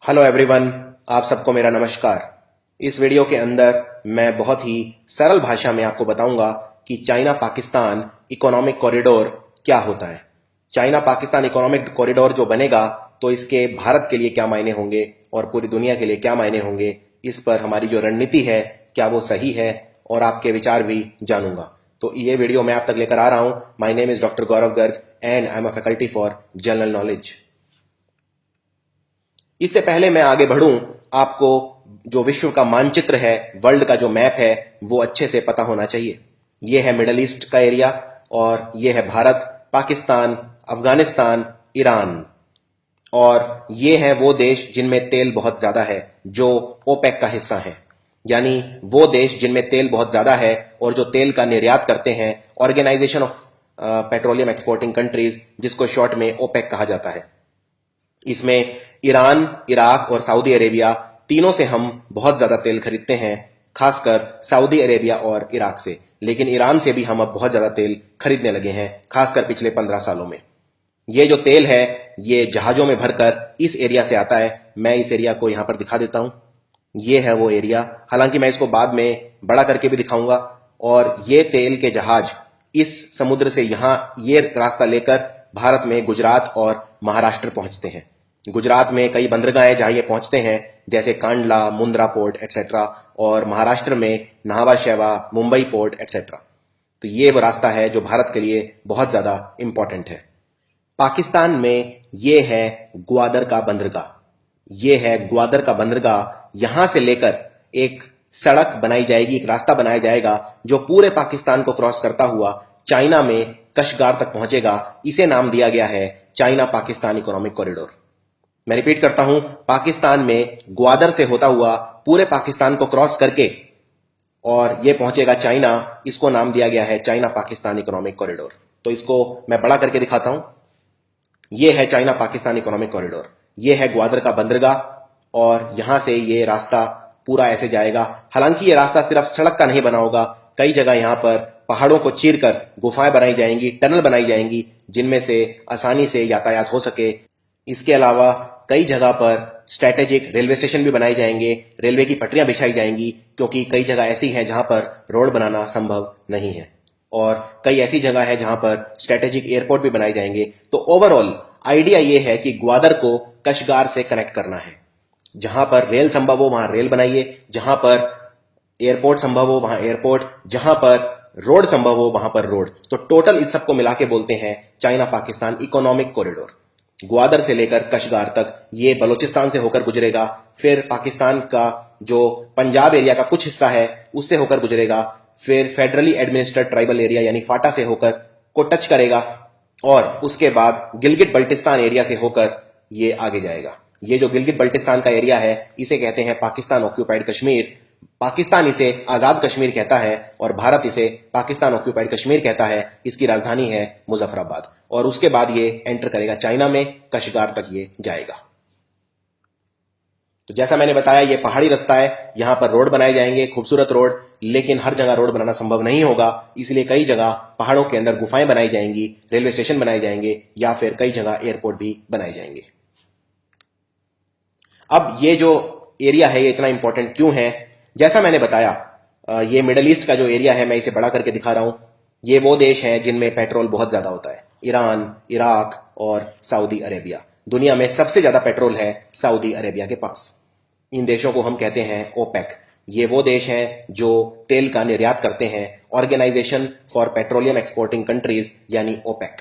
Hello everyone, आप सबको मेरा नमस्कार। इस वीडियो के अंदर मैं बहुत ही सरल भाषा में आपको बताऊंगा कि चाइना पाकिस्तान इकोनॉमिक कॉरिडोर क्या होता है। चाइना पाकिस्तान इकोनॉमिक कॉरिडोर जो बनेगा तो इसके भारत के लिए क्या मायने होंगे और पूरी दुनिया के लिए क्या मायने होंगे, इस पर हमारी जो रणनीति है क्या वो सही है, और आपके विचार भी जानूंगा। तो ये वीडियो मैं आप तक लेकर आ रहा हूं। My name is doctor Gaurav Garg and I am a faculty for general knowledge. इससे पहले मैं आगे बढ़ूं, आपको जो विश्व का मानचित्र है, वर्ल्ड का जो मैप है, वो अच्छे से पता होना चाहिए। ये है मिडल ईस्ट का एरिया और ये है भारत, पाकिस्तान, अफगानिस्तान, ईरान। और ये है वो देश जिनमें तेल बहुत ज्यादा है, जो ओपेक का हिस्सा है। यानी वो देश जिनमें तेल बहुत ज्यादा है और जो तेल का निर्यात करते हैं, organization of petroleum exporting countries, जिसको शॉर्ट में ओपेक कहा जाता है। इसमें ईरान, इराक और सऊदी अरेबिया तीनों से हम बहुत ज्यादा तेल खरीदते हैं, खासकर सऊदी अरेबिया और इराक से। लेकिन ईरान से भी हम अब बहुत ज्यादा तेल खरीदने लगे हैं, खासकर पिछले 15 सालों में। ये जो तेल है ये जहाजों में भरकर इस एरिया से आता है। मैं इस एरिया को यहां पर दिखा देता हूं। ये है वो एरिया, हालांकि मैं इसको बाद में बड़ा करके भी दिखाऊंगा। और ये तेल के जहाज इस समुद्र से यहां ये रास्ता लेकर भारत में गुजरात और महाराष्ट्र पहुंचते हैं। गुजरात में कई बंदरगाह हैं जहां ये पहुंचते हैं, जैसे कांडला, मुंद्रा पोर्ट एक्सेट्रा, और महाराष्ट्र में नाहवा शेवा, मुंबई पोर्ट एक्सेट्रा। तो ये वो रास्ता है जो भारत के लिए बहुत ज्यादा इंपॉर्टेंट है। पाकिस्तान में ये है ग्वादर का बंदरगाह। ये है ग्वादर का बंदरगाह। यहां से लेकर एक सड़क बनाई जाएगी, एक रास्ता बनाया जाएगा जो पूरे पाकिस्तान को क्रॉस करता हुआ चाइना में कशगार तक पहुंचेगा। इसे नाम दिया गया है चाइना पाकिस्तान इकोनॉमिक कॉरिडोर। मैं रिपीट करता हूं, पाकिस्तान में ग्वादर से होता हुआ पूरे पाकिस्तान को क्रॉस करके और ये पहुंचेगा चाइना। इसको नाम दिया गया है चाइना पाकिस्तान इकोनॉमिक कॉरिडोर। तो इसको मैं बड़ा करके दिखाता हूं। ये है चाइना पाकिस्तान इकोनॉमिक कॉरिडोर। ये है ग्वादर का बंदरगाह और यहां से ये रास्ता पूरा ऐसे जाएगा। हालांकि ये रास्ता सिर्फ सड़क का नहीं बना होगा, कई जगह यहां पर पहाड़ों को चीरकर गुफाएं बनाई जाएंगी, टनल बनाई जाएंगी, जिनमें से आसानी से यातायात हो सके। इसके अलावा कई जगह पर स्ट्रैटेजिक रेलवे स्टेशन भी बनाए जाएंगे, रेलवे की पटरियां बिछाई जाएंगी, क्योंकि कई जगह ऐसी हैं जहां पर रोड बनाना संभव नहीं है। और कई ऐसी जगह है जहां पर स्ट्रैटेजिक एयरपोर्ट भी बनाए जाएंगे। तो ओवरऑल आइडिया यह है कि ग्वादर को कशगार से कनेक्ट करना है। जहां पर रेल संभव हो वहां रेल बनाइए, जहां पर एयरपोर्ट संभव हो वहां एयरपोर्ट, जहां पर रोड संभव हो वहां पर रोड। तो टोटल इस सबको मिला के बोलते हैं China Pakistan economic corridor. Gwadar से लेकर कशगार तक ये बलूचिस्तान से होकर गुजरेगा, फिर पाकिस्तान का जो पंजाब एरिया का कुछ हिस्सा है उससे होकर गुजरेगा, फिर फेडरली एडमिनिस्ट्रेड ट्राइबल एरिया यानी फाटा से होकर को टच करेगा, और उसके बाद गिलगिट बल्टिस्तान एरिया से होकर ये आगे जाएगा। ये जो गिलगिट बल्टिस्तान का एरिया है इसे कहते हैं पाकिस्तान ऑक्यूपाइड कश्मीर। पाकिस्तान इसे आजाद कश्मीर कहता है और भारत इसे पाकिस्तान ऑक्यूपाइड कश्मीर कहता है। इसकी राजधानी है मुजफ्फराबाद। और उसके बाद ये एंटर करेगा चाइना में, कशगार तक ये जाएगा। तो जैसा मैंने बताया ये पहाड़ी रास्ता है, यहां पर रोड बनाए जाएंगे, खूबसूरत रोड। लेकिन हर जगह रोड बनाना संभव नहीं होगा, इसलिए कई जगह पहाड़ों के अंदर गुफाएं बनाई जाएंगी, रेलवे स्टेशन बनाए जाएंगे, या फिर कई जगह एयरपोर्ट भी बनाए जाएंगे। अब ये जो एरिया है ये इतना इंपॉर्टेंट क्यों है? जैसा मैंने बताया, ये मिडल ईस्ट का जो एरिया है, मैं इसे बड़ा करके दिखा रहा हूं। ये वो देश हैं जिनमें पेट्रोल बहुत ज्यादा होता है। ईरान, इराक और सऊदी अरेबिया। दुनिया में सबसे ज्यादा पेट्रोल है सऊदी अरेबिया के पास। इन देशों को हम कहते हैं ओपेक। ये वो देश हैं जो तेल का निर्यात करते हैं, organization for petroleum exporting countries यानी ओपेक।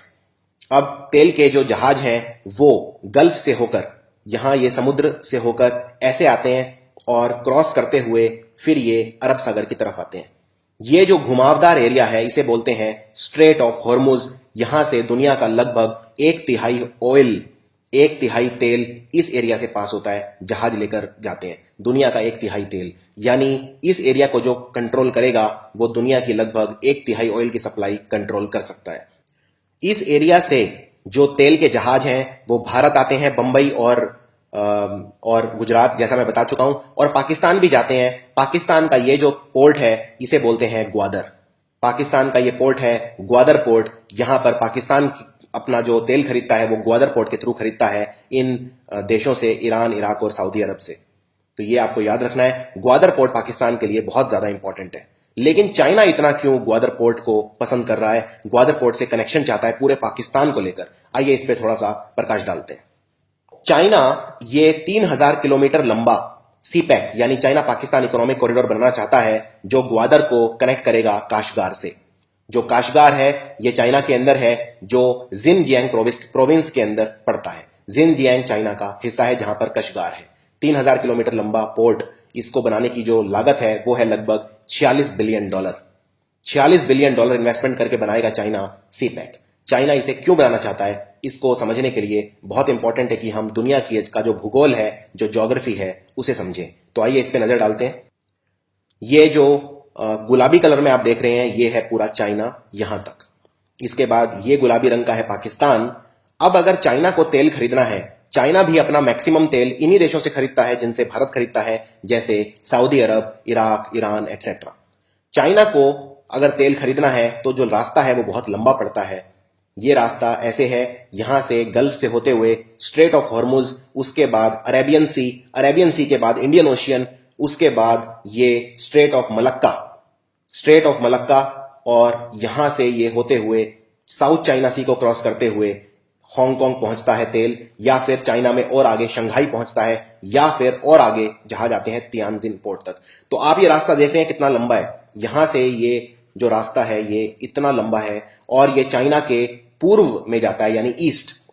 अब तेल के जो जहाज हैं वो गल्फ से होकर, यहां ये समुद्र से होकर ऐसे आते हैं और क्रॉस करते हुए फिर ये अरब सागर की तरफ आते हैं। ये जो घुमावदार एरिया है इसे बोलते हैं स्ट्रेट ऑफ हॉर्मुज। यहां से दुनिया का लगभग 1/3 ऑयल, 1/3 तेल इस एरिया से पास होता है। जहाज लेकर जाते हैं दुनिया का 1/3 तेल। यानी इस एरिया को जो कंट्रोल करेगा वो दुनिया की लगभग 1/3 ऑयल की सप्लाई कंट्रोल कर सकता है। इस एरिया से जो तेल के जहाज हैं वो भारत आते हैं, बंबई और गुजरात, जैसा मैं बता चुका हूं, और पाकिस्तान भी जाते हैं। पाकिस्तान का ये जो पोर्ट है इसे बोलते हैं ग्वादर। पाकिस्तान का ये पोर्ट है ग्वादर पोर्ट। यहां पर पाकिस्तान अपना जो तेल खरीदता है वो ग्वादर पोर्ट के थ्रू खरीदता है इन देशों से, ईरान, इराक और सऊदी अरब से। तो ये आपको याद रखना है, ग्वादर पोर्ट पाकिस्तान के लिए बहुत ज्यादा इंपॉर्टेंट है। लेकिन चाइना इतना क्यों ग्वादर पोर्ट को पसंद कर रहा है, ग्वादर पोर्ट से कनेक्शन चाहता है पूरे पाकिस्तान को लेकर, आइए इस पे थोड़ा सा प्रकाश डालते हैं। चाइना ये 3000 किलोमीटर लंबा सीपैक यानी चाइना पाकिस्तान इकोनॉमिक कॉरिडोर बनाना चाहता है, जो ग्वादर को कनेक्ट करेगा काशगार से। जो काशगार है ये चाइना के अंदर है, जो जिनजियांग प्रोविंस के अंदर पड़ता है। जिनजियांग चाइना का हिस्सा है जहां पर कशगार है। 3000 किलोमीटर लंबा पोर्ट, इसको बनाने की जो लागत है वो है लगभग $46 बिलियन। $46 बिलियन इन्वेस्टमेंट करके बनाएगा चाइना सीपैक। चाइना इसे क्यों बनाना चाहता है, इसको समझने के लिए बहुत इंपॉर्टेंट है कि हम दुनिया की का जो भूगोल है, जो ज्योग्राफी है, उसे समझें। तो आइए इस पे नजर डालते हैं। ये जो गुलाबी कलर में आप देख रहे हैं ये है पूरा चाइना यहां तक। इसके बाद ये गुलाबी रंग का है पाकिस्तान। अब अगर चाइना को तेल खरीदना है, चाइना भी अपना मैक्सिमम तेल इन्हीं देशों से खरीदता है जिनसे भारत खरीदता है, जैसे सऊदी अरब, इराक, ईरान एटसेट्रा। चाइना को अगर तेल खरीदना है तो जो रास्ता है वो बहुत लंबा पड़ता है। ये रास्ता ऐसे है, यहां से गल्फ से होते हुए स्ट्रेट ऑफ हॉर्मुज, उसके बाद अरेबियन सी के बाद इंडियन ओशियन, उसके बाद ये स्ट्रेट ऑफ मलक्का और यहां से ये होते हुए साउथ चाइना सी को क्रॉस करते हुए हांगकांग पहुंचता है तेल, या फिर चाइना में और आगे शंघाई पहुंचता है, या फिर और आगे जहाज आते हैं तियानजिन पोर्ट तक। तो आप ये रास्ता देख रहे हैं कितना लंबा है। यहां से ये जो रास्ता है ये इतना लंबा है और ये चाइना के पूर्व में जाता है यानी ईस्ट।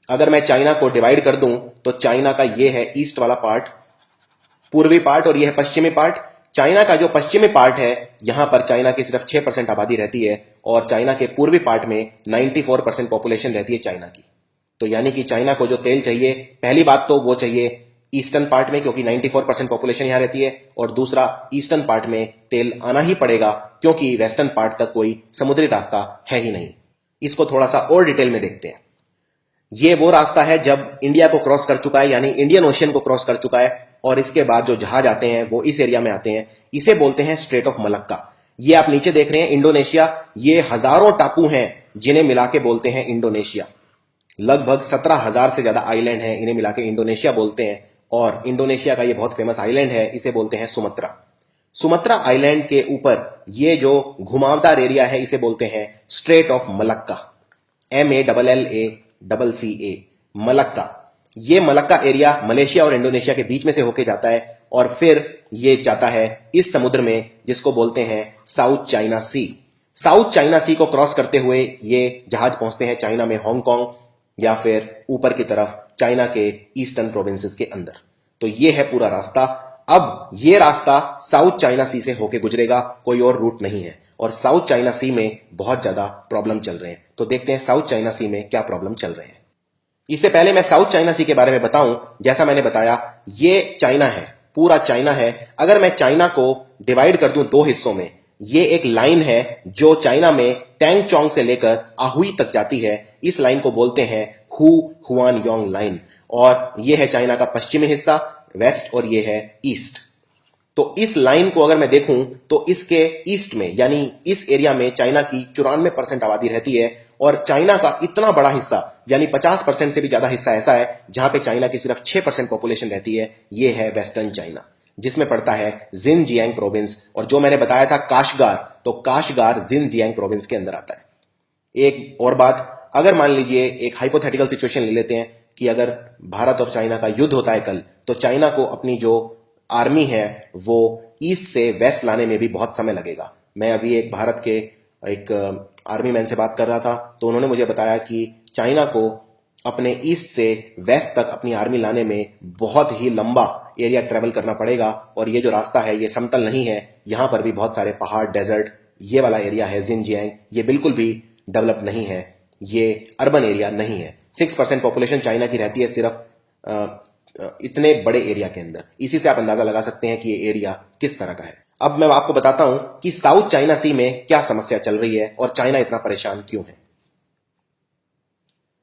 अगर मैं चाइना को डिवाइड कर दूं तो चाइना का ये है ईस्ट वाला पार्ट, पूर्वी पार्ट, और ये है पश्चिमी पार्ट। चाइना का जो पश्चिमी पार्ट है यहां पर चाइना की सिर्फ 6% आबादी रहती है और चाइना के पूर्वी पार्ट में 94% पॉपुलेशन रहती है चाइना की। तो यानी कि चाइना को जो तेल चाहिए, पहली बात तो वो चाहिए ईस्टर्न पार्ट में, क्योंकि 94% पॉपुलेशन यहां रहती है, और दूसरा ईस्टर्न पार्ट में तेल आना ही पड़ेगा क्योंकि वेस्टर्न पार्ट तक कोई समुद्री रास्ता है ही नहीं। इसको थोड़ा सा और डिटेल में देखते हैं। ये वो रास्ता है जब इंडिया को क्रॉस कर चुका है, यानी इंडियन ओशियन को क्रॉस कर चुका है, और इसके बाद जो जहाज आते हैं वो इस एरिया में आते हैं। इसे बोलते हैं स्ट्रेट ऑफ मलक्का। ये आप नीचे देख रहे हैं इंडोनेशिया, ये हजारों टापू हैं जिन्हें मिला के बोलते हैं इंडोनेशिया। लगभग 17,000 से ज्यादा आइलैंड हैं, इन्हें मिला के इंडोनेशिया बोलते हैं। और इंडोनेशिया का ये बहुत फेमस आइलैंड है, इसे बोलते हैं सुमत्रा। सुमत्रा आइलैंड के ऊपर ये जो घुमावदार एरिया है इसे बोलते हैं straight of Malacca. MALLACCA, Malacca. ये मलक्का एरिया मलेशिया और इंडोनेशिया के बीच में से होके जाता है और फिर ये जाता है इस समुद्र में जिसको बोलते हैं साउथ चाइना सी। साउथ चाइना सी को क्रॉस करते हुए ये जहाज पहुंचते हैं चाइना में हांगकांग, या फिर ऊपर की तरफ चाइना के ईस्टर्न प्रोविंसेस के अंदर। तो ये है पूरा रास्ता। अब ये रास्ता साउथ चाइना सी से होके गुजरेगा, कोई और रूट नहीं है। और साउथ चाइना सी में बहुत ज्यादा प्रॉब्लम चल रहे हैं। तो देखते हैं साउथ चाइना सी में क्या प्रॉब्लम चल रहे हैं। इससे पहले मैं साउथ चाइना सी के बारे में बताऊं, जैसा मैंने बताया ये चाइना है, पूरा चाइना है। अगर मैं चाइना को डिवाइड कर दूं दो हिस्सों में, ये एक लाइन है जो चाइना में टैंग चोंग से लेकर आहुई तक जाती है। इस लाइन को बोलते हैं हु हुआन योंग लाइन, और ये है चाइना का पश्चिमी हिस्सा वेस्ट, और ये है ईस्ट। तो इस लाइन को अगर मैं देखूं तो इसके ईस्ट में यानी इस एरिया में चाइना की 94% आबादी रहती है, और चाइना का इतना बड़ा हिस्सा यानी 50% से भी ज्यादा हिस्सा ऐसा है जहां पे चाइना की सिर्फ 6% पॉपुलेशन रहती है। ये है वेस्टर्न चाइना, जिसमें पड़ता है जिनजियांग प्रोविंस, और जो मैंने बताया था काशगार, तो काशगार जिनजियांग प्रोविंस के अंदर आता है। एक और बात, अगर मान लीजिए एक हाइपोथेटिकल सिचुएशन ले लेते हैं कि अगर भारत और चाइना का युद्ध होता है कल, तो चाइना को अपनी जो आर्मी है वो ईस्ट से वेस्ट लाने में भी बहुत समय लगेगा। मैं अभी एक भारत के एक आर्मी मैन से बात कर रहा था, तो उन्होंने मुझे बताया कि चाइना को अपने ईस्ट से वेस्ट तक अपनी आर्मी लाने में बहुत ही लंबा एरिया ट्रेवल करना पड़ेगा, और ये जो रास्ता है ये समतल नहीं है, यहां पर भी बहुत सारे पहाड़, डेजर्ट, ये वाला एरिया है जिनजियांग, ये बिल्कुल भी डेवलप नहीं है, ये अर्बन एरिया नहीं है। 6% पॉपुलेशन चाइना की रहती है सिर्फ इतने बड़े एरिया के अंदर। इसी से आप अंदाजा लगा सकते हैं कि ये एरिया किस तरह का है। अब मैं आपको बताता हूं कि साउथ चाइना सी में क्या समस्या चल रही है और चाइना इतना परेशान क्यों है।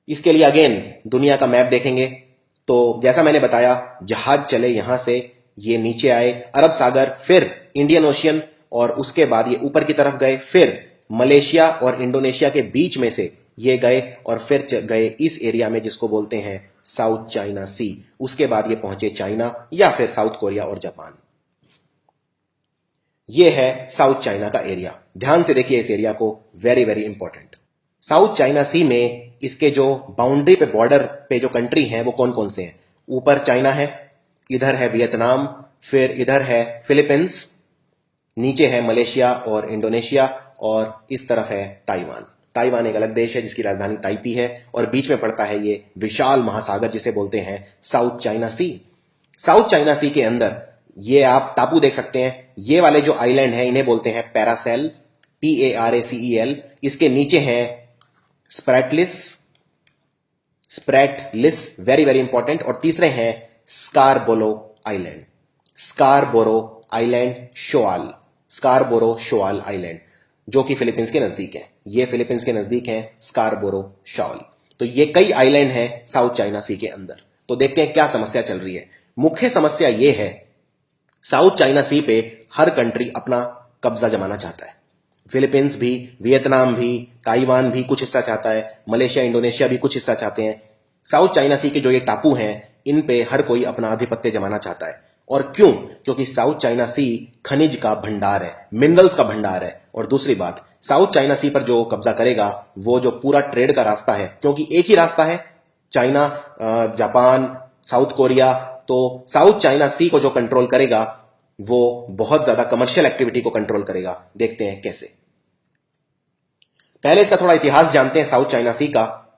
इसके लिए अगेन दुनिया का मैप देखेंगे, तो जैसा मैंने बताया जहाज चले यहां से, ये नीचे आए अरब सागर, फिर इंडियन ओशियन, और उसके बाद ये ऊपर की तरफ गए, फिर मलेशिया और इंडोनेशिया के बीच में से ये गए और फिर गए इस एरिया में जिसको बोलते हैं साउथ चाइना सी। उसके बाद ये पहुंचे चाइना या फिर साउथ कोरिया और जापान। ये है साउथ चाइना का एरिया। ध्यान से देखिए इस एरिया को, very very important. South China Sea में इसके जो बाउंड्री पे, बॉर्डर पे जो कंट्री हैं वो कौन कौन से हैं? ऊपर चाइना है, इधर है वियतनाम, फिर इधर है फिलीपींस, नीचे है मलेशिया और इंडोनेशिया, और इस तरफ है ताइवान। ताइवान एक अलग देश है जिसकी राजधानी ताइपी है, और बीच में पड़ता है ये विशाल महासागर जिसे बोलते हैं साउथ चाइना सी। साउथ चाइना सी के अंदर ये आप टापू देख सकते हैं। ये वाले जो आइलैंड हैं इन्हें बोलते हैं पैरासेल, PARACEL। इसके नीचे हैं स्प्रैटलिस, वेरी वेरी इंपॉर्टेंट, और तीसरे हैं स्कारबोरो आइलैंड, स्कारबोरो शोआल आइलैंड, जो कि फिलीपींस के नजदीक है। ये फिलीपींस के नजदीक है स्कारबोरो शोआल। तो ये कई आइलैंड हैं साउथ चाइना सी के अंदर। तो देखते हैं क्या समस्या चल रही है। मुख्य समस्या ये है, साउथ चाइना सी पे हर कंट्री अपना कब्जा जमाना चाहता है। फिलीपींस भी, वियतनाम भी, ताइवान भी कुछ हिस्सा चाहता है, मलेशिया इंडोनेशिया भी कुछ हिस्सा चाहते हैं। साउथ चाइना सी के जो ये टापू हैं इन पे हर कोई अपना आधिपत्य जमाना चाहता है। और क्यों? क्योंकि साउथ चाइना सी खनिज का भंडार है, मिनरल्स का भंडार है। और दूसरी बात, साउथ चाइना सी पर जो कब्जा करेगा वो जो पूरा ट्रेड का रास्ता है, क्योंकि एक ही रास्ता है, चाइना, जापान, साउथ कोरिया, तो साउथ चाइना सी को जो कंट्रोल करेगा वो बहुत ज्यादा कमर्शियल एक्टिविटी को कंट्रोल करेगा। देखते हैं कैसे। पहले इसका थोड़ा इतिहास जानते हैं साउथ चाइना सी का।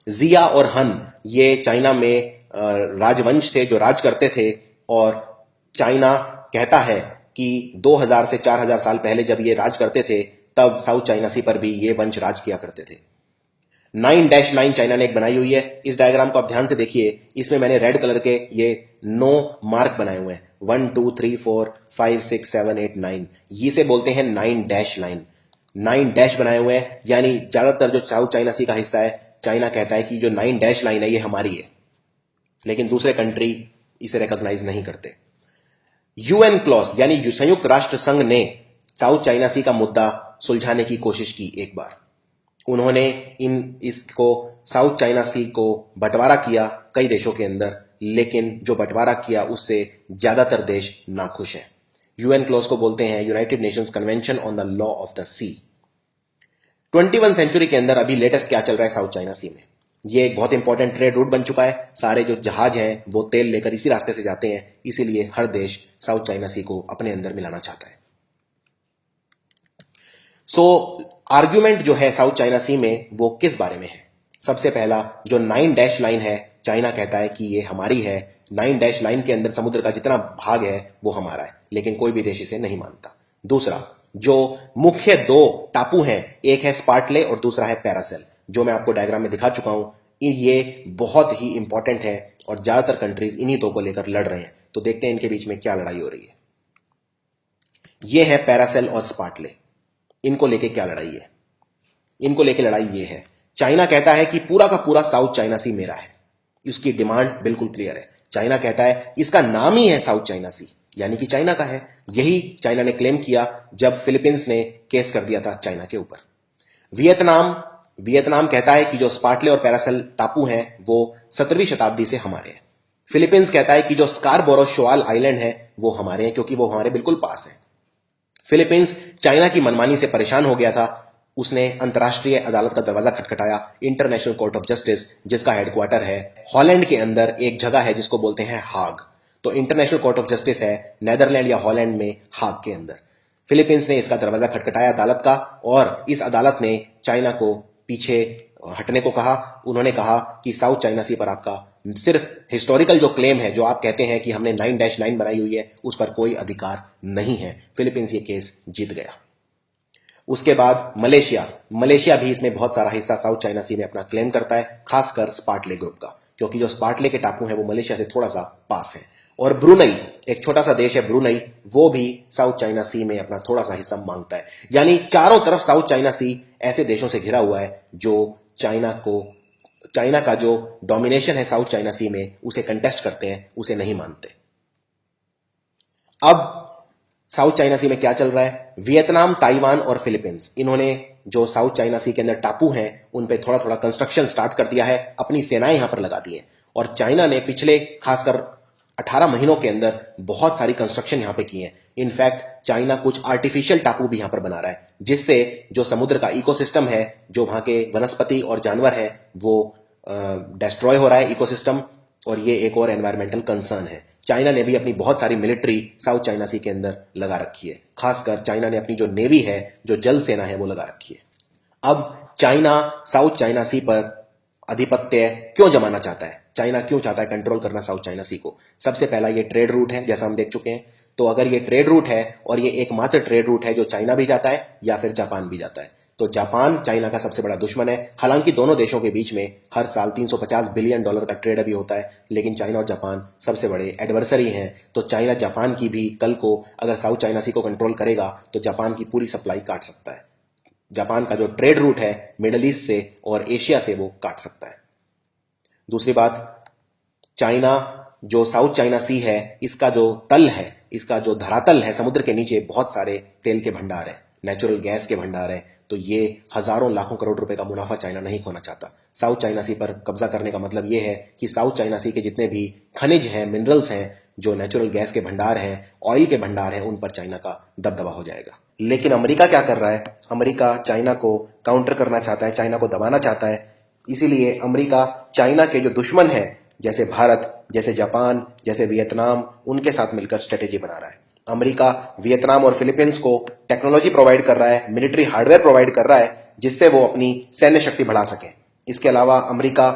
जिया और हन ये चाइना में राजवंश थे जो राज करते थे, और चाइना कहता है कि 2000 से 4000 साल पहले जब ये राज करते थे तब साउथ चाइना सी पर भी ये वंश राज किया करते थे। 9 लाइन चाइना ने एक बनाई हुई है। इस डायग्राम को आप ध्यान से देखिए, इसमें मैंने रेड कलर के ये 9 मार्क बनाए हुए हैं, 1 2 3 4 5 6 7 8 9। इसे बोलते हैं 9 लाइन। 9 बनाए हुए हैं, यानी ज्यादातर जो साउथ चाइना सी का हिस्सा है, चाइना कहता है कि जो 9 लाइन है ये हमारी है, लेकिन दूसरे कंट्री इसे रिकॉग्नाइज नहीं करते। UN क्लॉज यानी संयुक्त राष्ट्र संघ ने साउथ चाइना सी का मुद्दा सुलझाने की कोशिश की एक बार। उन्होंने इसको साउथ चाइना सी को बंटवारा किया कई देशों के अंदर, लेकिन जो बंटवारा किया उससे ज्यादातर देश नाखुश हैं। UN क्लॉज को बोलते हैं United Nations convention on the law of the sea. 21 century के अंदर अभी लेटेस्ट क्या चल रहा है साउथ चाइना सी में? ये एक बहुत इंपॉर्टेंट ट्रेड रूट बन चुका है। सारे जो जहाज हैं वो तेल लेकर इसी रास्ते से जाते हैं, इसीलिए हर देश साउथ चाइना सी को अपने अंदर मिलाना चाहता है। आर्ग्यूमेंट जो है साउथ चाइना सी में वो किस बारे में है? सबसे पहला, जो 9 लाइन है, चाइना कहता है कि ये हमारी है। 9 लाइन के अंदर समुद्र का जितना भाग है वो हमारा है, लेकिन कोई भी देश इसे नहीं मानता। दूसरा, जो मुख्य 2 टापू हैं, एक है स्पार्टले और दूसरा है पैरासेल, जो मैं आपको डायग्राम में दिखा चुका हूं। ये बहुत ही इंपॉर्टेंट है और ज्यादातर कंट्रीज इन्हीं 2 को लेकर लड़ रहे हैं। तो देखते हैं इनके बीच में क्या लड़ाई हो रही है। ये है पैरासेल और स्पार्टले, इनको लेके क्या लड़ाई है? इनको लेके लड़ाई ये है, चाइना कहता है कि पूरा का पूरा साउथ चाइना सी मेरा है। इसकी डिमांड बिल्कुल क्लियर है। चाइना कहता है इसका नाम ही है साउथ चाइना सी, यानी कि चाइना का है। यही चाइना ने क्लेम किया जब फिलीपींस ने केस कर दिया था चाइना के ऊपर। वियतनाम कहता है कि जो स्पार्टले और पैरासेल टापू हैं वो 17वीं शताब्दी से हमारे हैं। फिलीपींस कहता है कि जो स्कारबोरो शोआल आइलैंड है वो हमारे हैं, क्योंकि वो हमारे बिल्कुल पास है। फिलीपींस चाइना की मनमानी से परेशान हो गया था। उसने अंतर्राष्ट्रीय अदालत का दरवाजा खटखटाया, इंटरनेशनल कोर्ट ऑफ जस्टिस, जिसका हेडक्वार्टर है हॉलैंड के अंदर एक जगह है जिसको बोलते हैं हाग। तो इंटरनेशनल कोर्ट ऑफ जस्टिस है नेदरलैंड या हॉलैंड में, हाग के अंदर। फिलीपींस ने इसका दरवाजा खटखटाया अदालत का, और इस अदालत ने चाइना को पीछे हटने को कहा। उन्होंने कहा कि साउथ चाइना सी पर आपका सिर्फ हिस्टोरिकल जो क्लेम है, जो आप कहते हैं कि हमने 9 लाइन बनाई हुई है, उस पर कोई अधिकार नहीं है। फिलीपींस ये केस जीत गया। उसके बाद मलेशिया भी इसमें बहुत सारा हिस्सा साउथ चाइना सी में अपना क्लेम करता है, खासकर स्पार्टले ग्रुप का, क्योंकि जो स्पार्टले के टापू हैं वो मलेशिया से थोड़ा सा पास है। और ब्रुनई, एक छोटा सा देश है ब्रुनई, वो भी साउथ चाइना सी में अपना थोड़ा सा हिस्सा मांगता है। यानी चारों तरफ साउथ चाइना सी ऐसे देशों से घिरा हुआ है जो चाइना का जो डोमिनेशन है साउथ चाइना सी में उसे कंटेस्ट करते हैं, उसे नहीं मानते। अब साउथ चाइना सी में क्या चल रहा है? वियतनाम, ताइवान और फिलीपींस, इन्होंने जो साउथ चाइना सी के अंदर टापू हैं उन पे थोड़ा थोड़ा कंस्ट्रक्शन स्टार्ट कर दिया है, अपनी सेनाएं यहां पर लगा दी हैं। और चाइना ने पिछले खासकर 18 महीनों के अंदर बहुत सारी कंस्ट्रक्शन यहां पे की है। इनफैक्ट चाइना कुछ आर्टिफिशियल टापू भी यहां पर बना रहा है, जिससे जो समुद्र का इकोसिस्टम है, जो वहां के वनस्पति और जानवर हैं, वो डिस्ट्रॉय हो रहा है इकोसिस्टम, और ये एक और एनवायरमेंटल कंसर्न है। चाइना ने भी अपनी बहुत सारी मिलिट्री साउथ चाइना सी के अंदर लगा रखी है। खासकर चाइना ने अपनी जो नेवी है, जो जल सेना है, वो लगा रखी है। अब चाइना साउथ चाइना सी पर आधिपत्य क्यों जमाना चाहता है? चाइना क्यों चाहता है कंट्रोल करना साउथ चाइना सी को? सबसे पहला ये ट्रेड रूट है, जैसा हम देख चुके हैं। तो अगर ये ट्रेड रूट है और ये एकमात्र ट्रेड रूट है जो चाइना भी जाता है या फिर जापान भी जाता है, तो जापान चाइना का सबसे बड़ा दुश्मन है। हालांकि दोनों देशों के बीच में हर साल $350 बिलियन का ट्रेड अभी होता है, लेकिन चाइना और जापान सबसे बड़े एडवर्सरी हैं। तो चाइना जापान की भी कल को अगर साउथ चाइना सी को कंट्रोल करेगा तो जापान की पूरी सप्लाई काट सकता है। जापान का जो ट्रेड रूट है मिडल ईस्ट से और एशिया से, वो काट सकता है। दूसरी बात, चाइना जो साउथ चाइना सी है, इसका जो तल है, इसका जो धरातल है, समुद्र के नीचे बहुत सारे तेल के भंडार हैं, नेचुरल गैस के भंडार हैं। तो ये हजारों लाखों करोड़ रुपए का मुनाफा चाइना नहीं खोना चाहता। साउथ चाइना सी पर कब्जा करने का मतलब ये है कि साउथ चाइना सी के जितने भी खनिज हैं, मिनरल्स हैं, जो नेचुरल गैस के भंडार हैं, ऑयल के भंडार हैं, उन पर चाइना का दबदबा हो जाएगा। लेकिन अमेरिका क्या कर रहा है? अमेरिका चाइना को काउंटर करना चाहता है, चाइना को दबाना चाहता है। इसीलिए अमेरिका चाइना के जो दुश्मन है, जैसे भारत, जैसे जापान, जैसे वियतनाम, उनके साथ मिलकर स्ट्रेटेजी बना रहा है। अमेरिका वियतनाम और फिलीपींस को टेक्नोलॉजी प्रोवाइड कर रहा है, मिलिट्री हार्डवेयर प्रोवाइड कर रहा है, जिससे वो अपनी सैन्य शक्ति बढ़ा सके। इसके अलावा अमेरिका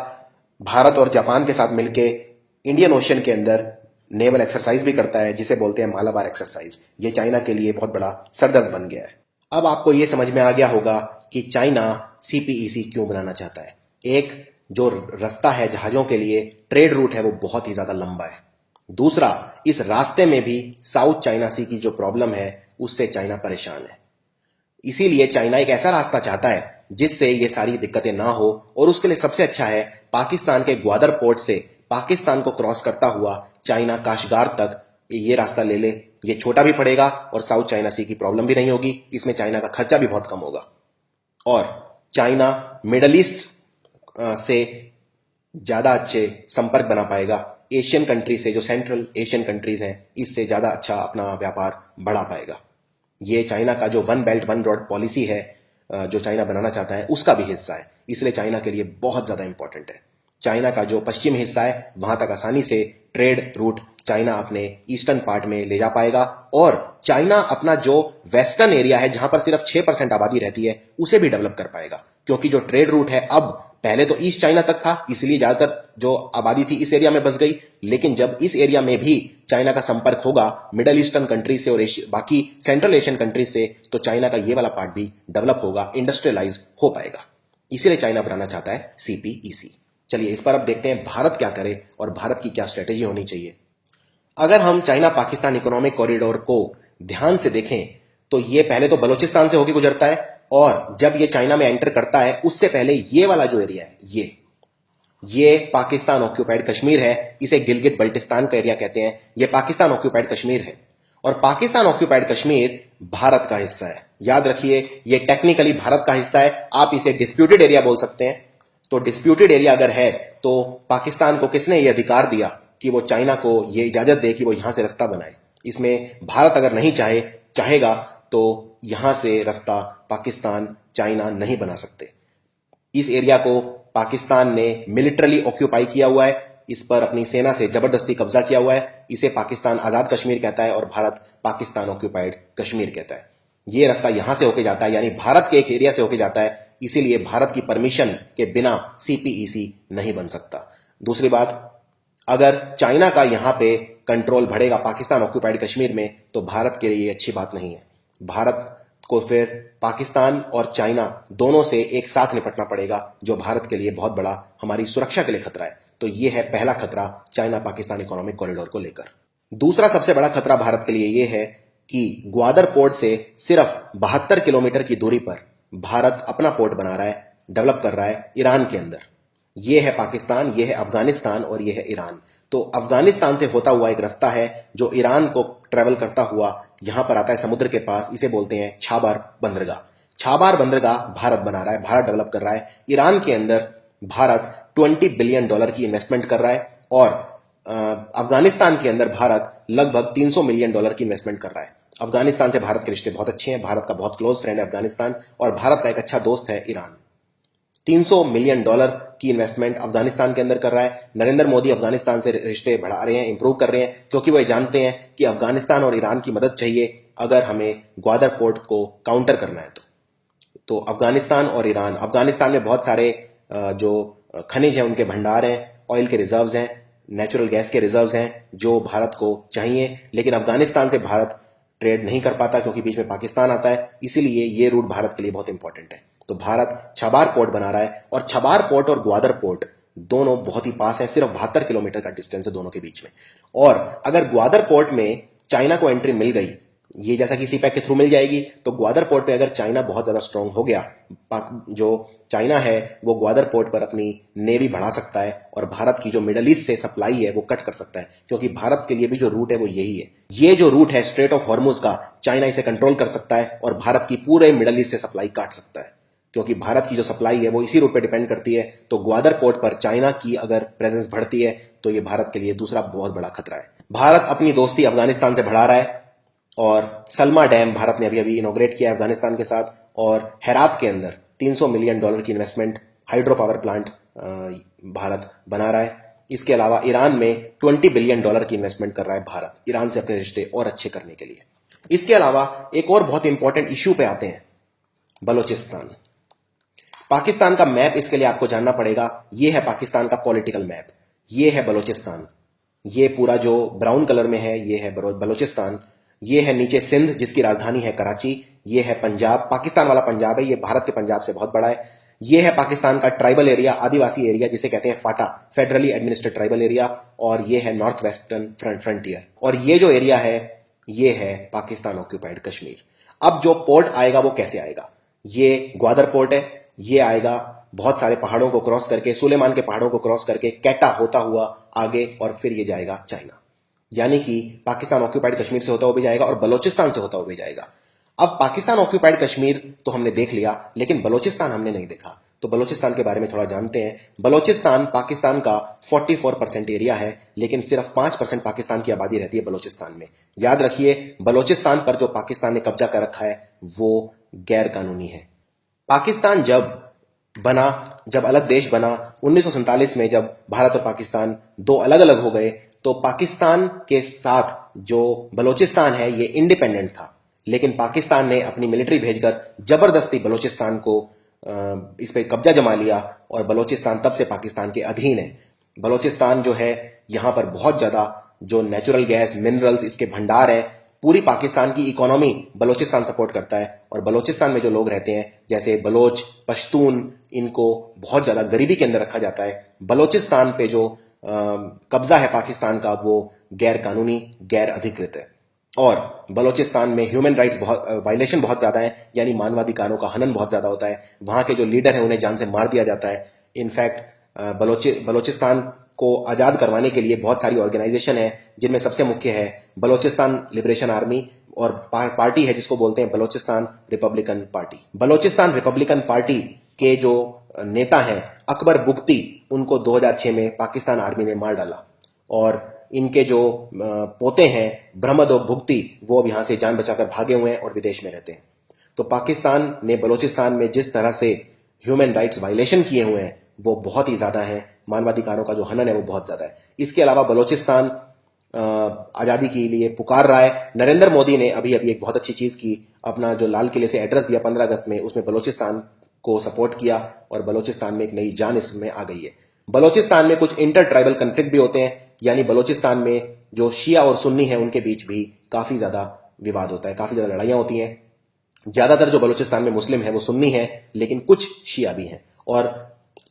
भारत और जापान के साथ मिलकर इंडियन ओशन के अंदर नेवल एक्सरसाइज भी करता है, जिसे बोलते हैं मालाबार एक्सरसाइज। ये चाइना के लिए बहुत बड़ा सरदर्द बन गया है। अब आपको ये समझ में आ गया होगा कि चाइना सीपीईसी क्यों बनाना चाहता है। एक जो रास्ता है जहाजों के लिए, ट्रेड रूट है, वो बहुत ही ज्यादा लंबा है। दूसरा, इस रास्ते में भी साउथ चाइना सी की जो प्रॉब्लम है, उससे चाइना परेशान है। इसीलिए चाइना एक ऐसा रास्ता चाहता है जिससे ये सारी दिक्कतें ना हो, और उसके लिए सबसे अच्छा है पाकिस्तान के ग्वादर पोर्ट से पाकिस्तान को क्रॉस करता हुआ चाइना काशगार तक ये रास्ता ले ले। ये छोटा भी पड़ेगा और साउथ चाइना सी की प्रॉब्लम भी नहीं होगी। इसमें चाइना का खर्चा भी बहुत कम होगा, और चाइना मिडल ईस्ट से ज्यादा अच्छे संपर्क बना पाएगा एशियन कंट्री से, जो सेंट्रल एशियन कंट्रीज हैं, इससे ज्यादा अच्छा अपना व्यापार बढ़ा पाएगा। ये चाइना का जो one belt one road policy है, जो चाइना बनाना चाहता है, उसका भी हिस्सा है। इसलिए चाइना के लिए बहुत ज्यादा इंपॉर्टेंट है। चाइना का जो पश्चिम हिस्सा है, वहां तक आसानी से ट्रेड रूट चाइना अपने ईस्टर्न पार्ट में ले जा पाएगा, और चाइना अपना जो वेस्टर्न एरिया है, जहां पर सिर्फ 6% आबादी रहती है, उसे भी डेवलप कर पाएगा। क्योंकि जो ट्रेड रूट है, अब पहले तो ईस्ट चाइना तक था, इसलिए ज्यादातर जो आबादी थी इस एरिया में बस गई। लेकिन जब इस एरिया में भी चाइना का संपर्क होगा मिडल ईस्टर्न कंट्रीज से और बाकी सेंट्रल एशियन कंट्रीज से, तो चाइना का ये वाला पार्ट भी डेवलप होगा, इंडस्ट्रियलाइज हो पाएगा। इसीलिए चाइना बनाना चाहता है सीपीईसी। चलिए इस पर अब देखते हैं भारत क्या करे और भारत की क्या स्ट्रेटेजी होनी चाहिए। अगर हम चाइना पाकिस्तान इकोनॉमिक कॉरिडोर को ध्यान से देखें, तो ये पहले तो बलूचिस्तान से होकर गुजरता है, और जब ये चाइना में एंटर करता है, उससे पहले ये वाला जो एरिया है, ये पाकिस्तान ऑक्यूपाइड कश्मीर है। इसे गिलगिट बल्टिस्तान का एरिया कहते हैं। ये पाकिस्तान ऑक्यूपाइड कश्मीर है, और पाकिस्तान ऑक्यूपाइड कश्मीर भारत का हिस्सा है। याद रखिए, ये टेक्निकली भारत का हिस्सा है। आप इसे डिस्प्यूटेड एरिया बोल सकते हैं। तो डिस्प्यूटेड एरिया अगर है, तो पाकिस्तान को किसने ये अधिकार दिया कि वो चाइना को ये इजाजत दे कि वो यहां से रास्ता बनाए? इसमें भारत अगर नहीं चाहेगा तो यहां से रास्ता पाकिस्तान चाइना नहीं बना सकते। इस एरिया को पाकिस्तान ने मिलिटरली ऑक्यूपाई किया हुआ है, इस पर अपनी सेना से जबरदस्ती कब्जा किया हुआ है। इसे पाकिस्तान आजाद कश्मीर कहता है और भारत पाकिस्तान ऑक्यूपाइड कश्मीर कहता है। ये रास्ता यहां से होके जाता है, यानी भारत के एक एरिया से होके जाता है। इसीलिए भारत की परमिशन के बिना सीपीईसी नहीं बन सकता। दूसरी बात, अगर चाइना का यहां पे कंट्रोल बढ़ेगा पाकिस्तान ऑक्यूपाइड कश्मीर में, तो भारत के लिए अच्छी बात नहीं है। भारत को फिर पाकिस्तान और चाइना दोनों से एक साथ निपटना पड़ेगा, जो भारत के लिए बहुत बड़ा, हमारी सुरक्षा के लिए खतरा है। तो यह है पहला खतरा चाइना पाकिस्तान इकोनॉमिक कॉरिडोर को लेकर। दूसरा सबसे बड़ा खतरा भारत के लिए यह है कि ग्वादर पोर्ट से सिर्फ 72 किलोमीटर की दूरी पर भारत अपना पोर्ट बना रहा है, डेवलप कर रहा है ईरान के अंदर। यह है पाकिस्तान, यह है अफगानिस्तान और यह है ईरान। तो अफगानिस्तान से होता हुआ एक रास्ता है जो ईरान को ट्रेवल करता हुआ यहां पर आता है समुद्र के पास। इसे बोलते हैं छाबर बंदरगाह। छाबार बंदरगाह भारत बना रहा है, भारत डेवलप कर रहा है। ईरान के अंदर भारत $20 बिलियन की इन्वेस्टमेंट कर रहा है और अफगानिस्तान के अंदर भारत लगभग $300 मिलियन की इन्वेस्टमेंट कर रहा है। अफगानिस्तान से भारत के रिश्ते बहुत अच्छे हैं, भारत का बहुत क्लोज फ्रेंड है अफगानिस्तान, और भारत का एक अच्छा दोस्त है ईरान। $300 मिलियन की इन्वेस्टमेंट अफगानिस्तान के अंदर कर रहा है। नरेंद्र मोदी अफगानिस्तान से रिश्ते बढ़ा रहे हैं, इंप्रूव कर रहे हैं, क्योंकि वो जानते हैं कि अफगानिस्तान और ईरान की मदद चाहिए अगर हमें ग्वादर पोर्ट को काउंटर करना है। तो अफगानिस्तान और ईरान, अफगानिस्तान में बहुत सारे जो खनिज हैं उनके भंडार हैं, ऑयल के रिजर्व्स हैं, नेचुरल गैस के रिजर्व्स हैं जो भारत को चाहिए, लेकिन अफगानिस्तान से भारत ट्रेड नहीं कर पाता क्योंकि बीच में पाकिस्तान आता है, इसीलिए ये रूट भारत के लिए बहुत इंपॉर्टेंट है। तो भारत छबार पोर्ट बना रहा है और छबार पोर्ट और ग्वादर पोर्ट दोनों बहुत ही पास हैं, सिर्फ 72 किलोमीटर का डिस्टेंस है दोनों के बीच में। और अगर ग्वादर पोर्ट में चाइना को एंट्री मिल गई, ये जैसा कि सीपैक के थ्रू मिल जाएगी, तो ग्वादर पोर्ट पे अगर चाइना बहुत ज्यादा स्ट्रांग हो गया, जो चाइना है वो ग्वादर पोर्ट पर अपनी नेवी बढ़ा सकता है और भारत की जो मिडल ईस्ट से सप्लाई है वो कट कर सकता है, क्योंकि भारत के लिए भी जो रूट है वो यही है। ये जो रूट है स्ट्रेट ऑफ हॉर्मुज का, चाइना इसे कंट्रोल कर सकता है और भारत की पूरे मिडल ईस्ट से सप्लाई काट सकता है, क्योंकि भारत की जो सप्लाई है वो इसी रूट पे डिपेंड करती है। तो ग्वादर पोर्ट पर चाइना की अगर प्रेजेंस बढ़ती है तो ये भारत के लिए दूसरा बहुत बड़ा खतरा है। भारत अपनी दोस्ती अफगानिस्तान से बढ़ा रहा है और सलमा डैम भारत ने अभी इनॉग्रेट किया है अफगानिस्तान के साथ, और हेरात के अंदर $300 मिलियन की investment, hydro power plant Bharat बना रहा है। इसके अलावा ईरान में $20 बिलियन की इन्वेस्टमेंट कर रहा है भारत, ईरान से अपने रिश्ते और अच्छे करने के लिए। इसके अलावा एक और बहुत इंपॉर्टेंट इश्यू पे आते हैं, बलोचिस्तान। पाकिस्तान का मैप इसके लिए आपको जानना पड़ेगा। ये है पाकिस्तान का पॉलिटिकल मैप, ये है बलोचिस्तान, ये पूरा जो ब्राउन कलर में है ये है बलोचिस्तान, ये है नीचे सिंध जिसकी राजधानी है कराची, ये है पंजाब, पाकिस्तान वाला पंजाब है, ये भारत के पंजाब से बहुत बड़ा है। ये है पाकिस्तान का ट्राइबल एरिया, आदिवासी एरिया जिसे कहते हैं फाटा, फेडरली एडमिनिस्ट्रेटेड ट्राइबल एरिया, और ये है नॉर्थ वेस्टर्न फ्रंटियर, और ये जो एरिया है ये है पाकिस्तान ऑक्यूपाइड कश्मीर। अब जो पोर्ट आएगा वो कैसे आएगा? ये ग्वादर पोर्ट है, ये आएगा बहुत सारे पहाड़ों को क्रॉस करके, सुलेमान के पहाड़ों को क्रॉस करके, कैटा होता हुआ आगे, और फिर ये जाएगा चाइना। यानी कि पाकिस्तान ऑक्यूपाइड कश्मीर से होता हुआ भी जाएगा और बलोचिस्तान से होता हुआ भी जाएगा। अब पाकिस्तान ऑक्यूपाइड कश्मीर तो हमने देख लिया, लेकिन बलोचिस्तान हमने नहीं देखा, तो बलोचिस्तान के बारे में थोड़ा जानते हैं। बलोचिस्तान पाकिस्तान का 44% एरिया है, लेकिन सिर्फ 5% पाकिस्तान की आबादी रहती है बलोचिस्तान में। याद रखिए, बलोचिस्तान पर जो पाकिस्तान ने कब्जा कर रखा है वो गैर कानूनी है। पाकिस्तान जब अलग देश बना 1947 में, जब भारत और पाकिस्तान दो अलग अलग हो गए, तो पाकिस्तान के साथ जो बलोचिस्तान है ये इंडिपेंडेंट था, लेकिन पाकिस्तान ने अपनी मिलिट्री भेजकर जबरदस्ती बलोचिस्तान को इस पे कब्जा जमा लिया और बलोचिस्तान तब से पाकिस्तान के अधीन है। बलोचिस्तान जो है, यहाँ पर बहुत ज्यादा जो नेचुरल गैस, मिनरल्स, इसके भंडार है, पूरी पाकिस्तान की इकोनॉमी बलोचिस्तान सपोर्ट करता है। और बलोचिस्तान में जो लोग रहते हैं जैसे बलोच, पश्तून, इनको बहुत ज्यादा गरीबी के अंदर रखा जाता है। बलोचिस्तान पे जो कब्जा है पाकिस्तान का वो गैर कानूनी, गैर अधिकृत है, और बलोचिस्तान में ह्यूमन राइट्स वायलेशन बहुत ज्यादा है, यानी मानवाधिकारों का हनन बहुत ज्यादा होता है। वहां के जो लीडर हैं उन्हें जान से मार दिया जाता है। इनफैक्ट बलोचिस्तान को आजाद करवाने के लिए बहुत सारी ऑर्गेनाइजेशन है, जिनमें सबसे मुख्य है बलोचिस्तान लिबरेशन आर्मी, और पार्टी है जिसको बोलते हैं Balochistan Republican party. Balochistan Republican party के जो नेता हैं अकबर बुगटी, उनको 2006 में पाकिस्तान आर्मी ने मार डाला, और इनके जो पोते हैं ब्रह्मदो बुगटी, वो अब यहां से जान बचाकर भागे हुए हैं और विदेश में रहते हैं। तो पाकिस्तान ने बलोचिस्तान में जिस तरह से ह्यूमन राइट्स वायलेशन किए हुए हैं वो बहुत ही ज्यादा है, मानवाधिकारों का जो हनन है वो बहुत ज्यादा है। इसके अलावा बलोचिस्तान आजादी के लिए पुकार रहा है। नरेंद्र मोदी ने अभी एक बहुत अच्छी चीज की, अपना जो लाल किले से एड्रेस दिया 15 अगस्त में, उसमें बलोचिस्तान को सपोर्ट किया और बलोचिस्तान में एक नई जान इसमें आ गई है। बलोचिस्तान में कुछ इंटर ट्राइबल कन्फ्लिक्ट भी होते हैं, यानी बलोचिस्तान में जो शिया और सुन्नी है उनके बीच भी काफी ज्यादा विवाद होता है, काफी ज्यादा लड़ाइयां होती हैं। ज्यादातर जो बलोचिस्तान में मुस्लिम है वो सुन्नी है, लेकिन कुछ शिया भी हैं। और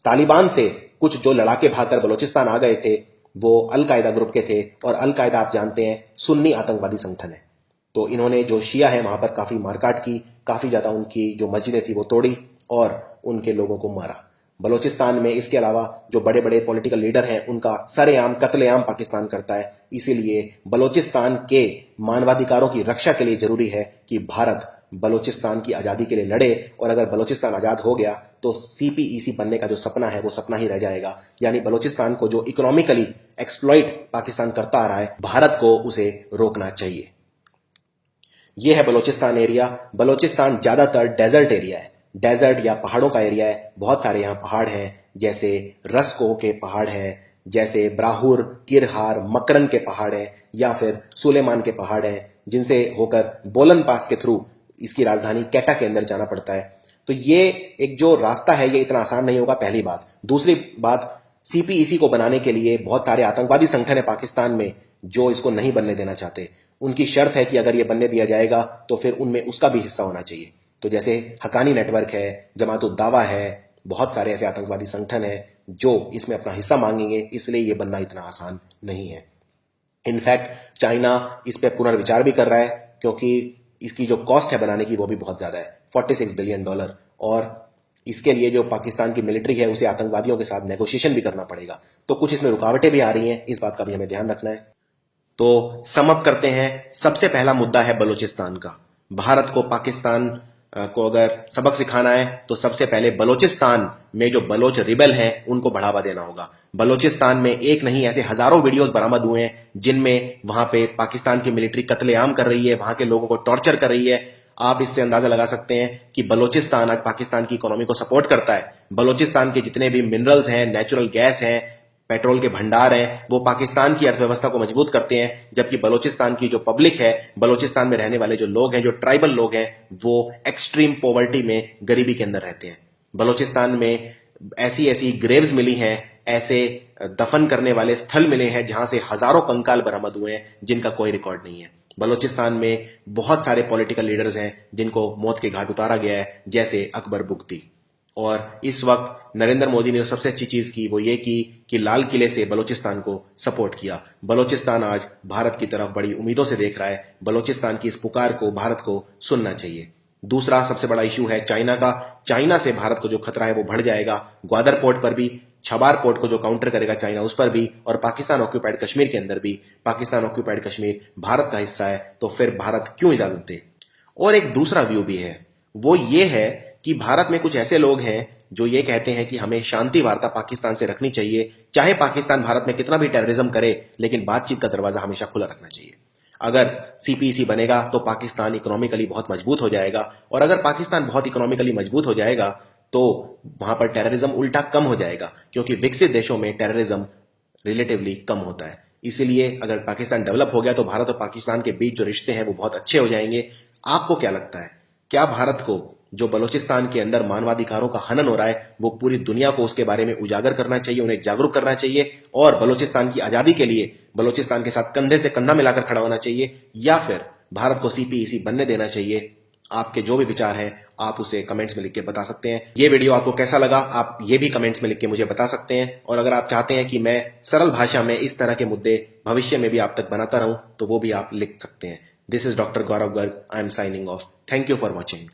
तालिबान से कुछ जो लड़ाके भागकर बलोचिस्तान आ गए थे वो अलकायदा ग्रुप के थे, और अलकायदा आप जानते हैं सुन्नी आतंकवादी संगठन है। तो इन्होंने जो शिया है वहां पर काफी मारकाट की, काफी ज्यादा उनकी जो मस्जिदें थी वो तोड़ी और उनके लोगों को मारा। बलोचिस्तान में इसके अलावा जो बड़े बड़े पॉलिटिकल लीडर हैं उनका सरेआम कत्लेआम पाकिस्तान करता है। इसीलिए बलोचिस्तान के मानवाधिकारों की रक्षा के लिए जरूरी है कि भारत बलूचिस्तान की आज़ादी के लिए लड़े, और अगर बलूचिस्तान आज़ाद हो गया तो CPEC बनने का जो सपना है वो सपना ही रह जाएगा। यानी बलूचिस्तान को जो इकोनॉमिकली एक्सप्लॉइट पाकिस्तान करता आ रहा है, भारत को उसे रोकना चाहिए। यह है बलूचिस्तान एरिया। बलूचिस्तान ज़्यादातर डेजर्ट एरिया है, डेजर्ट या पहाड़ों का एरिया है। बहुत सारे यहाँ पहाड़ हैं, जैसे रस्को के पहाड़ हैं, जैसे ब्राहुर, किरहार, मकरन के पहाड़ हैं, या फिर सुलेमान के पहाड़ हैं, जिनसे होकर बोलन पास के थ्रू इसकी राजधानी कैटा के अंदर जाना पड़ता है। तो ये एक जो रास्ता है ये इतना आसान नहीं होगा, पहली बात। दूसरी बात, CPEC को बनाने के लिए बहुत सारे आतंकवादी संगठन है पाकिस्तान में जो इसको नहीं बनने देना चाहते। उनकी शर्त है कि अगर ये बनने दिया जाएगा तो फिर उनमें उसका भी हिस्सा होना चाहिए। तो जैसे हकानी नेटवर्क है, जमातुद दावा है, बहुत सारे ऐसे आतंकवादी संगठन हैं जो इसमें अपना हिस्सा मांगेंगे, इसलिए ये बनना इतना आसान नहीं है। इनफैक्ट चाइना इस पर पुनर्विचार भी कर रहा है, क्योंकि इसकी जो कॉस्ट है बनाने की वो भी बहुत ज़्यादा है, $46 बिलियन। और इसके लिए जो पाकिस्तान की मिलिट्री है उसे आतंकवादियों के साथ नेगोशिएशन भी करना पड़ेगा। तो कुछ इसमें रुकावटें भी आ रही हैं, इस बात का भी हमें ध्यान रखना है। तो सम अप करते हैं। सबसे पहला मुद्दा है बलूचिस्तान का। भारत को पाकिस्तान को अगर सबक सिखाना है तो सबसे पहले बलूचिस्तान में जो बलोच रिबेल हैं उनको बढ़ावा देना होगा। बलूचिस्तान में एक नहीं ऐसे हजारों वीडियोस बरामद हुए हैं जिनमें वहां पे पाकिस्तान की मिलिट्री कत्लेआम कर रही है, वहां के लोगों को टॉर्चर कर रही है। आप इससे अंदाजा लगा सकते हैं कि बलूचिस्तान आज पाकिस्तान की इकोनॉमी को सपोर्ट करता है। बलूचिस्तान के जितने भी मिनरल्स हैं, नेचुरल गैस हैं, पेट्रोल के भंडार हैं, वो पाकिस्तान की अर्थव्यवस्था को मजबूत करते हैं। जबकि बलूचिस्तान की जो पब्लिक है, बलूचिस्तान में रहने वाले जो लोग हैं, जो ट्राइबल लोग हैं, वो एक्सट्रीम पॉवर्टी में, गरीबी के अंदर रहते हैं। बलूचिस्तान में ऐसी ऐसी ग्रेव्स मिली हैं, ऐसे दफन करने वाले स्थल मिले हैं जहां से हजारों कंकाल बरामद हुए हैं जिनका कोई रिकॉर्ड नहीं है। बलूचिस्तान में बहुत सारे पॉलिटिकल लीडर्स हैं जिनको मौत के घाट उतारा गया है, जैसे अकबर बुगटी। और इस वक्त नरेंद्र मोदी ने सबसे अच्छी चीज की वो ये की कि लाल किले से बलूचिस्तान को सपोर्ट किया। बलूचिस्तान आज भारत की तरफ बड़ी उम्मीदों से देख रहा है। बलूचिस्तान की इस पुकार को भारत को सुनना चाहिए। दूसरा सबसे बड़ा इशू है चाइना का। चाइना से भारत को जो खतरा है वो बढ़ जाएगा। ग्वादर पोर्ट पर भी, छबार पोर्ट को जो काउंटर करेगा चाइना उस पर भी, और पाकिस्तान ऑक्यूपाइड कश्मीर के अंदर भी। पाकिस्तान ऑक्यूपाइड कश्मीर भारत का हिस्सा है, तो फिर भारत क्यों इजाजत दे। और एक दूसरा व्यू भी है, वो ये है कि भारत में कुछ ऐसे लोग हैं जो ये कहते हैं कि हमें शांति वार्ता पाकिस्तान से रखनी चाहिए। चाहे पाकिस्तान भारत में कितना भी टेररिज्म करे, लेकिन बातचीत का दरवाजा हमेशा खुला रखना चाहिए। अगर CPEC बनेगा तो पाकिस्तान इकोनॉमिकली बहुत मजबूत हो जाएगा, और अगर पाकिस्तान बहुत इकोनॉमिकली मजबूत हो जाएगा तो वहां पर टेररिज्म उल्टा कम हो जाएगा, क्योंकि विकसित देशों में टेररिज्म रिलेटिवली कम होता है। इसीलिए अगर पाकिस्तान डेवलप हो गया तो भारत और पाकिस्तान के बीच जो रिश्ते हैं वो बहुत अच्छे हो जाएंगे। आपको क्या लगता है, क्या भारत को जो बलूचिस्तान के अंदर मानवाधिकारों का हनन हो रहा है वो पूरी दुनिया को उसके बारे में उजागर करना चाहिए, उन्हें जागरूक करना चाहिए, और बलूचिस्तान की आजादी के लिए बलूचिस्तान के साथ कंधे से कंधा मिलाकर खड़ा होना चाहिए, या फिर भारत को CPEC बनने देना चाहिए? आपके जो भी विचार हैं आप उसे कमेंट्स में लिख के बता सकते हैं। ये वीडियो आपको कैसा लगा आप ये भी कमेंट्स में लिख के मुझे बता सकते हैं। और अगर आप चाहते हैं कि मैं सरल भाषा में इस तरह के मुद्दे भविष्य में भी आप तक बनाता रहूं तो वो भी आप लिख सकते हैं। This is doctor Gaurav Garg. I am signing off. Thank you for watching.